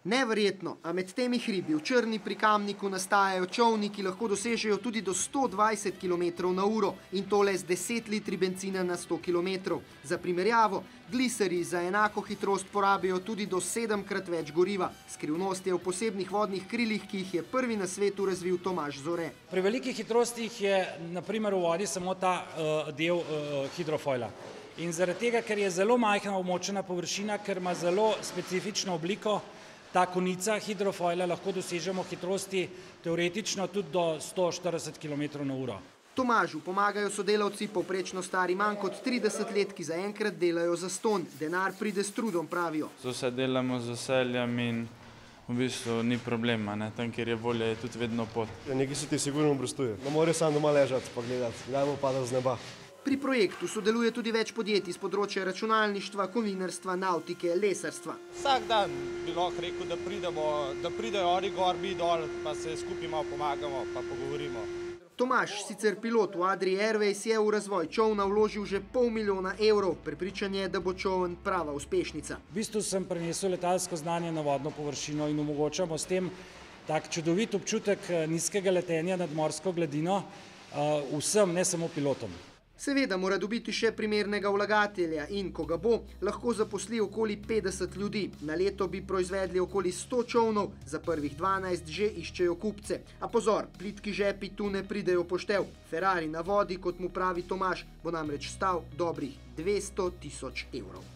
Neverjetno, a med temi hribi v Črni pri Kamniku nastajajo čolni, ki lahko dosežejo tudi do 120 km/h in to le z 10 litri bencina na 100 km. Za primerjavo, gliserji za enako hitrost porabijo tudi do 7-krat več goriva. Skrivnost je v posebnih vodnih krilih, ki jih je prvi na svetu razvil Tomaž Zore. Pri velikih hitrostih je na primer v vodi samo ta del hidrofoila. In zaradi tega, ker je zelo majhna območena površina, ker ima zelo specifično obliko, ta konica hidrofoila, lahko dosežemo hitrosti teoretično tudi do 140 km/h. Tomažu pomagajo sodelavci, povprečno stari manj kot 30 let, ki zaenkrat delajo zastonj. Denar pride s trudom, pravijo. Vse delamo z veseljem in v bistvu ni problema, tam, kjer je volja, je tudi vedno pot. Nekaj se ti sigurno obrestuje. Ne more sam doma ležati pa gledati, kdaj bo padal z neba. Pri projektu sodeluje tudi več podjetij z področja računalništva, kovinarstva, navtike, lesarstva. Vsak dan bi lahko rekel, da pridejo oni gor, mi dol, pa se skupaj malo pomagamo, pa pogovorimo. Tomaž, sicer pilot v Adrii Airways, je v razvoj čolna vložil že $500 000. Prepričan je, da bo čoln prava uspešnica. V bistvu sem prenesel letalsko znanje na vodno površino in omogočamo s tem tak čudovit občutek nizkega letenja nad morsko gladino vsem, ne samo pilotom. Seveda mora dobiti še primernega vlagatelja in, ko ga bo, lahko zaposli okoli 50 ljudi. Na leto bi proizvedli okoli 100 čolnov, za prvih 12 že iščejo kupce. A pozor, plitki žepi tu ne pridejo v poštev. Ferrari na vodi, kot mu pravi Tomaž, bo namreč stal dobrih 200 000 evrov.